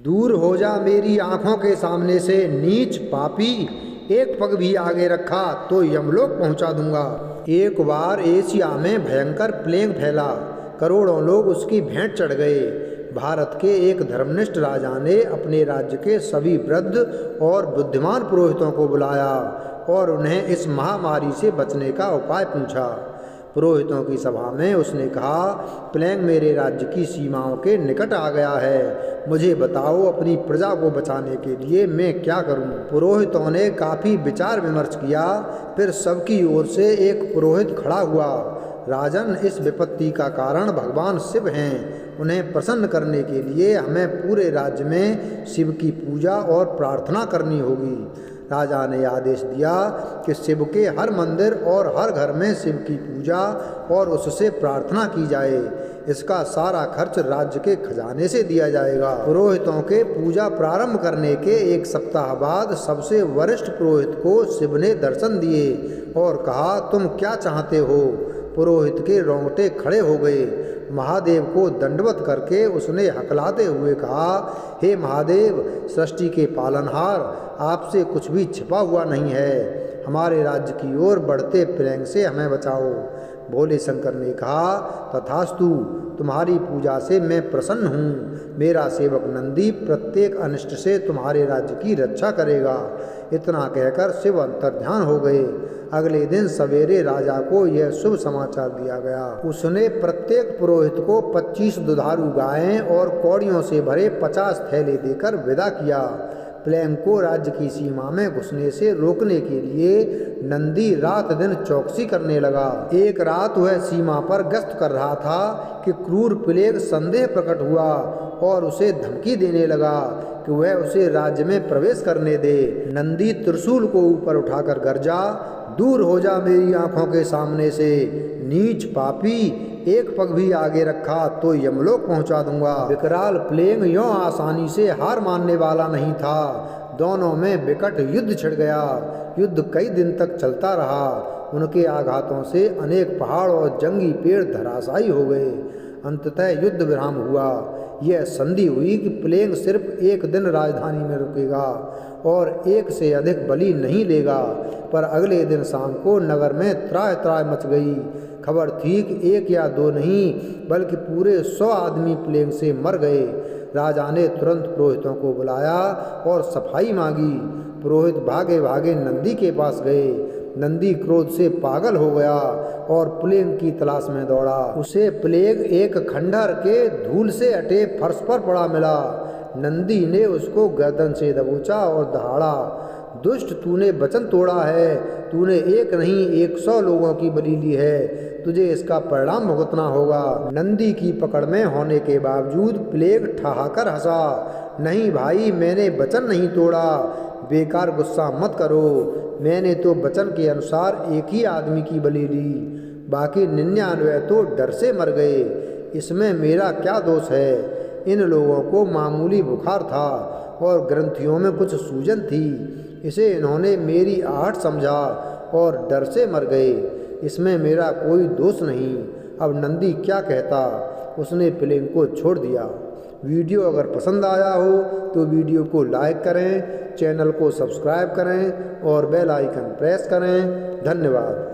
दूर हो जा मेरी आंखों के सामने से नीच पापी, एक पग भी आगे रखा तो यमलोक पहुंचा दूंगा। एक बार एशिया में भयंकर प्लेग फैला, करोड़ों लोग उसकी भेंट चढ़ गए। भारत के एक धर्मनिष्ठ राजा ने अपने राज्य के सभी वृद्ध और बुद्धिमान पुरोहितों को बुलाया और उन्हें इस महामारी से बचने का उपाय पूछा। पुरोहितों की सभा में उसने कहा, प्लेग मेरे राज्य की सीमाओं के निकट आ गया है, मुझे बताओ अपनी प्रजा को बचाने के लिए मैं क्या करूं। पुरोहितों ने काफ़ी विचार विमर्श किया, फिर सबकी ओर से एक पुरोहित खड़ा हुआ। राजन, इस विपत्ति का कारण भगवान शिव हैं, उन्हें प्रसन्न करने के लिए हमें पूरे राज्य में शिव की पूजा और प्रार्थना करनी होगी। राजा ने आदेश दिया कि शिव के हर मंदिर और हर घर में शिव की पूजा और उससे प्रार्थना की जाए। इसका सारा खर्च राज्य के खजाने से दिया जाएगा। पुरोहितों के पूजा प्रारंभ करने के एक सप्ताह बाद सबसे वरिष्ठ पुरोहित को शिव ने दर्शन दिए और कहा, तुम क्या चाहते हो। पुरोहित के रोंगटे खड़े हो गए। महादेव को दंडवत करके उसने हकलाते हुए कहा, हे महादेव, सृष्टि के पालनहार, आपसे कुछ भी छिपा हुआ नहीं है, हमारे राज्य की ओर बढ़ते प्लेग से हमें बचाओ। भोले शंकर ने कहा, तथास्तु, तुम्हारी पूजा से मैं प्रसन्न हूँ। मेरा सेवक नंदी प्रत्येक अनिष्ट से तुम्हारे राज्य की रक्षा करेगा। इतना कहकर शिव अंतर्ध्यान हो गए। अगले दिन सवेरे राजा को यह शुभ समाचार दिया गया। उसने प्रत्येक पुरोहित को 25 दुधारू गायें और कौड़ियों से भरे 50 थैले देकर विदा किया। प्लेग को राज्य की सीमा में घुसने से रोकने के लिए नंदी रात दिन चौकसी करने लगा। एक रात वह सीमा पर गश्त कर रहा था कि क्रूर प्लेग संदेह प्रकट हुआ और उसे धमकी देने लगा कि वह उसे राज्य में प्रवेश करने दे। नंदी त्रिशूल को ऊपर उठाकर गरजा, दूर हो जा मेरी आंखों के सामने से, नीच पापी, एक पग भी आगे रखा तो यमलोक पहुंचा दूंगा। विकराल प्लेग यों आसानी से हार मानने वाला नहीं था। दोनों में विकट युद्ध छिड़ गया। युद्ध कई दिन तक चलता रहा। उनके आघातों से अनेक पहाड़ और जंगी पेड़ धराशायी हो गए। अंततः युद्ध विराम हुआ। यह संधि हुई कि प्लेग सिर्फ एक दिन राजधानी में रुकेगा और एक से अधिक बलि नहीं लेगा। पर अगले दिन शाम को नगर में त्राह त्राह मच गई। खबर थी कि एक या दो नहीं बल्कि पूरे 100 आदमी प्लेग से मर गए। राजा ने तुरंत पुरोहितों को बुलाया और सफाई मांगी। पुरोहित भागे भागे नंदी के पास गए। नंदी क्रोध से पागल हो गया और प्लेग की तलाश में दौड़ा। उसे प्लेग एक खंडहर के धूल से अटे फर्श पर पड़ा मिला। नंदी ने उसको गर्दन से दबोचा और दहाड़ा, दुष्ट, तूने वचन तोड़ा है। तूने एक नहीं 100 लोगों की बलि ली है, तुझे इसका परिणाम भुगतना होगा। नंदी की पकड़ में होने के बावजूद प्लेग ठहाकर हंसा, नहीं भाई, मैंने वचन नहीं तोड़ा, बेकार गुस्सा मत करो। मैंने तो वचन के अनुसार एक ही आदमी की बलि ली, बाकी 99 तो डर से मर गए। इसमें मेरा क्या दोष है। इन लोगों को मामूली बुखार था और ग्रंथियों में कुछ सूजन थी। इसे इन्होंने मेरी आहट समझा और डर से मर गए। इसमें मेरा कोई दोष नहीं। अब नंदी क्या कहता। उसने प्लेग को छोड़ दिया। वीडियो अगर पसंद आया हो तो वीडियो को लाइक करें, चैनल को सब्सक्राइब करें और बेल आइकन प्रेस करें। धन्यवाद।